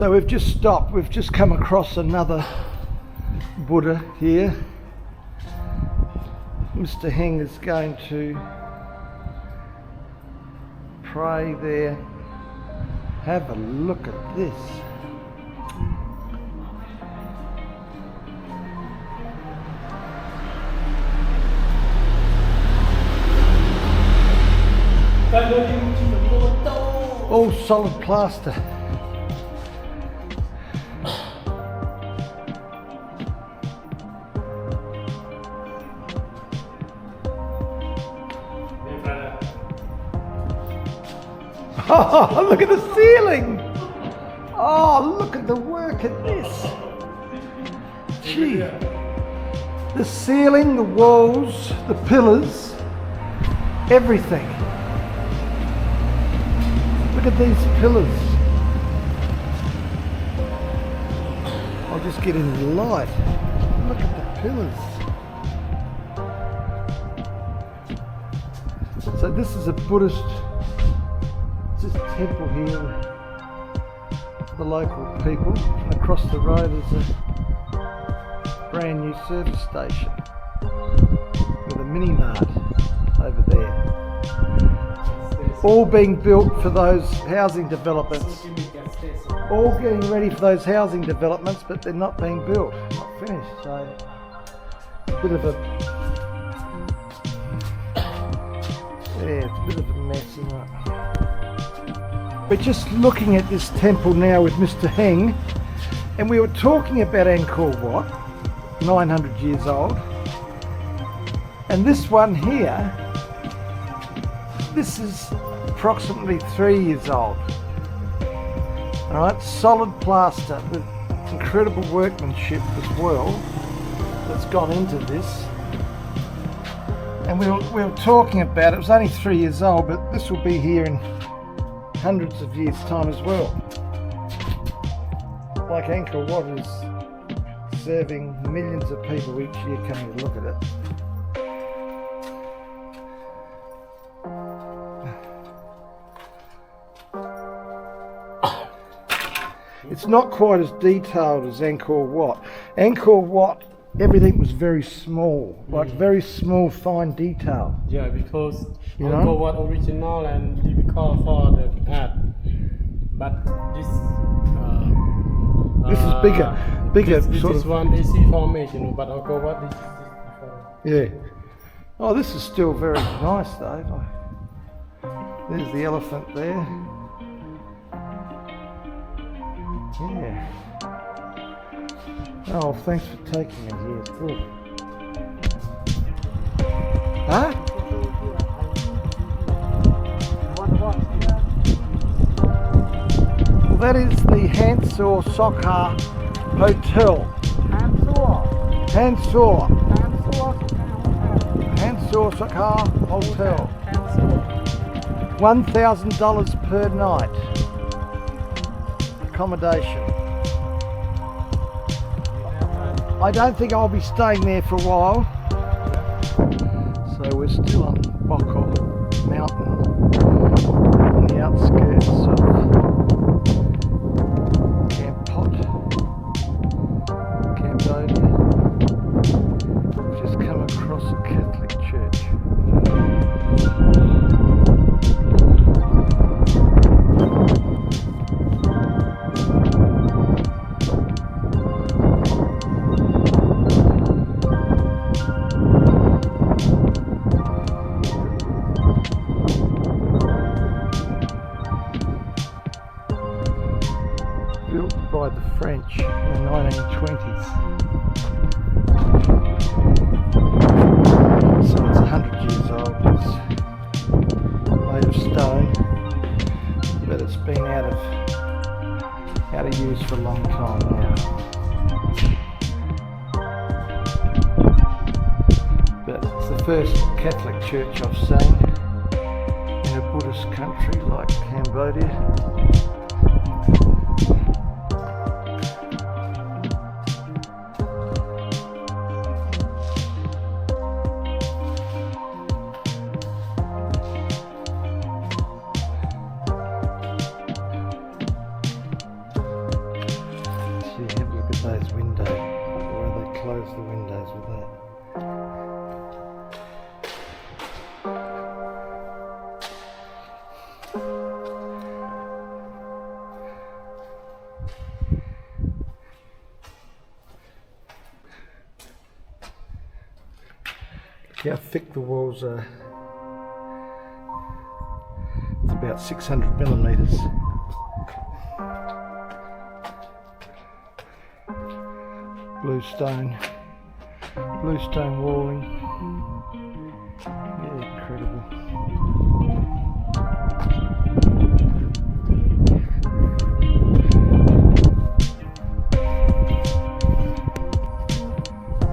So we've just stopped, we've just come across another Buddha here. Mr. Heng is going to pray there. Have a look at this. All solid plaster. Oh, look at the ceiling! Oh, look at the work at this. Gee. The ceiling, the walls, the pillars, everything. Look at these pillars. I'll just get in the light. Look at the pillars. So this is a Buddhist temple here with the local people. Across the road is a brand new service station with a mini mart over there. All being built for those housing developments. All getting ready for those housing developments, but they're not being built, not finished. So it's a bit of a mess, isn't it? We're just looking at this temple now with Mr. Heng, and we were talking about Angkor Wat, 900 years old, and this one here, this is approximately 3 years old. Alright, solid plaster with incredible workmanship as well that's gone into this. And we were talking about it was only 3 years old, but this will be here in hundreds of years' time as well. Like Angkor Wat is serving millions of people each year coming to look at it. It's not quite as detailed as Angkor Wat. Angkor Wat, everything was very small, like very small, fine detail. Yeah, because Angkor Wat original and difficult for the art. But this is bigger. This one is AC formation, but Angkor Wat is different. Yeah. Oh, this is still very nice though. There's the elephant there. Yeah. Oh, thanks for taking it here. It's good. Huh? Well, that is the Hansor Sokha Hotel. Hansor Sokha Hotel. $1,000 per night. Accommodation. I don't think I'll be staying there for a while. So we're still on Bokor Mountain on the outskirts of Kampot, Cambodia. We've just come across a Catholic church. Built by the French in the 1920s. So it's 100 years old. It's made of stone, but it's been out of use for a long time now. But it's the first Catholic church I've seen in a Buddhist country like Cambodia. those windows, where they close the windows with that. Look how thick the walls are. It's about 600 millimetres. Blue stone walling. Yeah, incredible.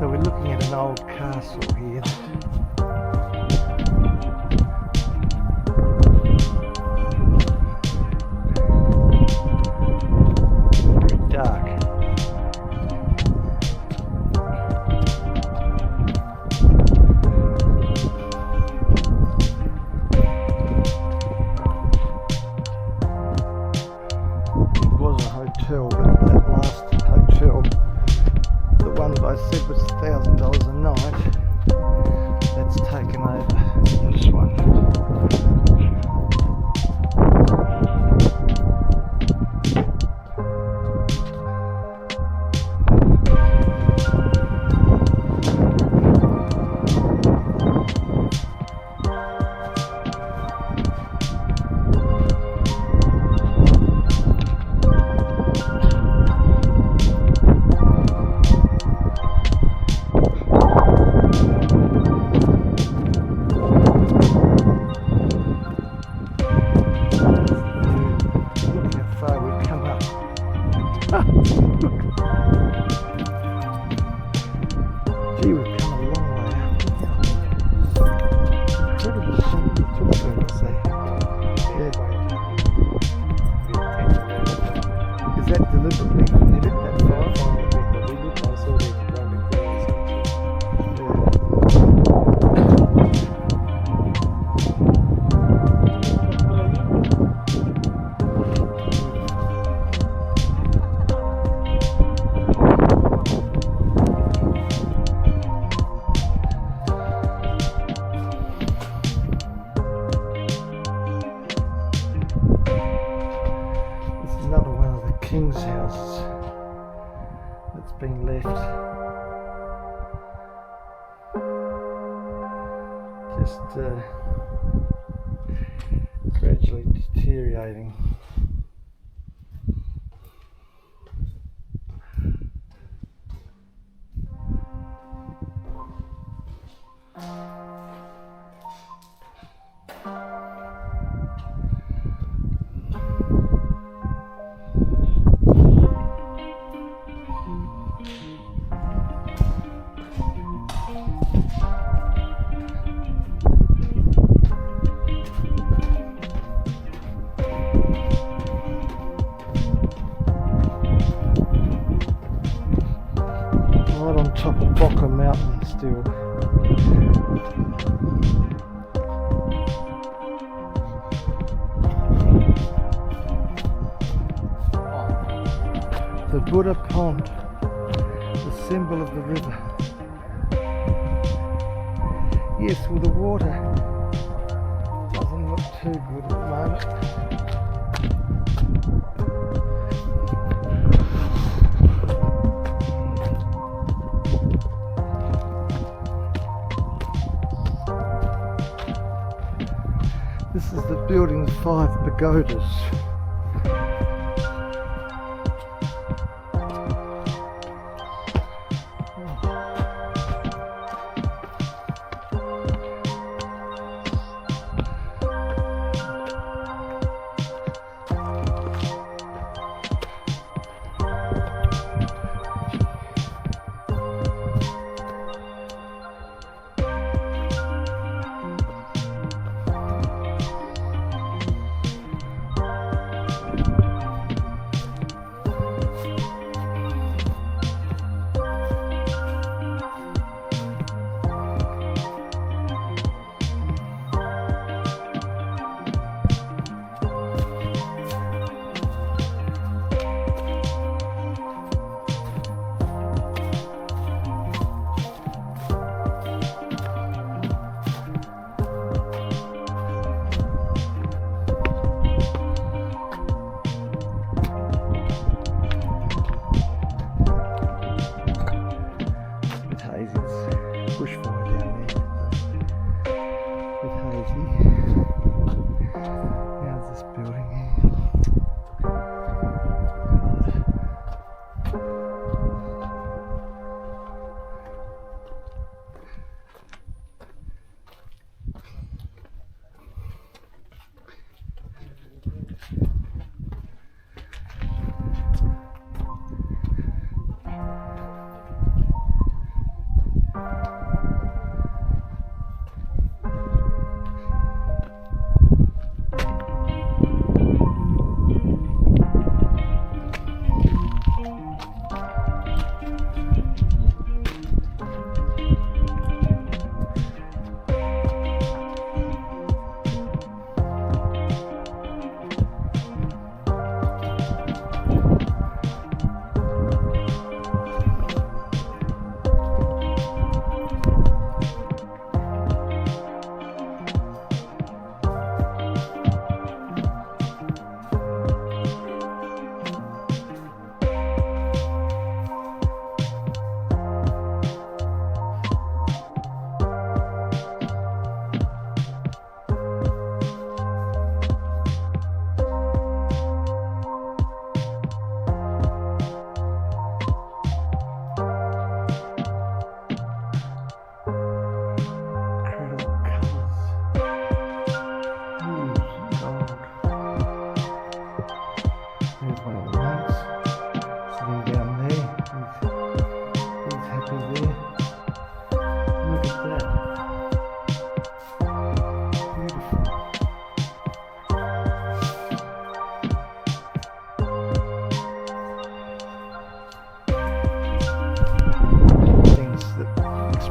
So we're looking at an old castle here. Very dark. Hotel, but that last hotel, the one that I said was $1,000 a night, that's taken over this one. Gee, we've come a long way up. Incredible sight to talk to, I say. Yeah. Is that deliberately hit it that far? We look also the Another one of the king's houses that's been left. Just gradually deteriorating. Right on top of Bokor Mountain still. The Buddha Pond, the symbol of the river. Yes, well, the water doesn't look too good at the moment. This is the building of 5 pagodas.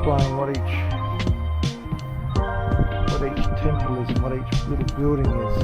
explain what each temple is and what each little building is.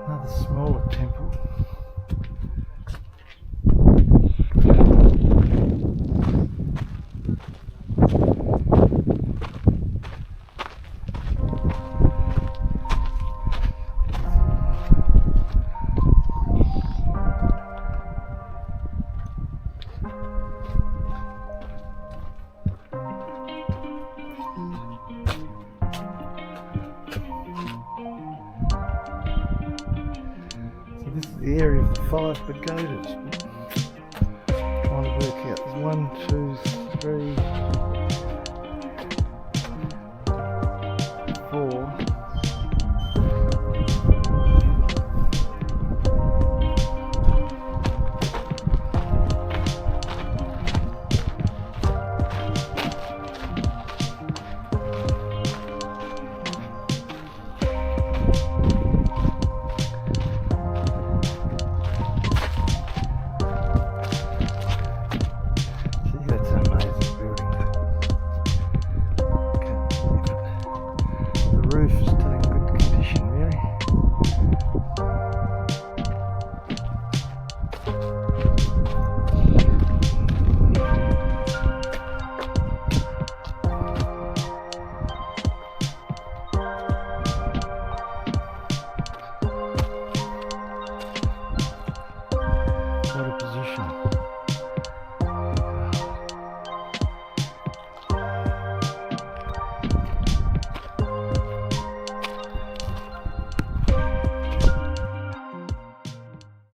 Another smaller temple. This is the area of the 5 pagodas. Trying to work out. There's 1, 2, 3,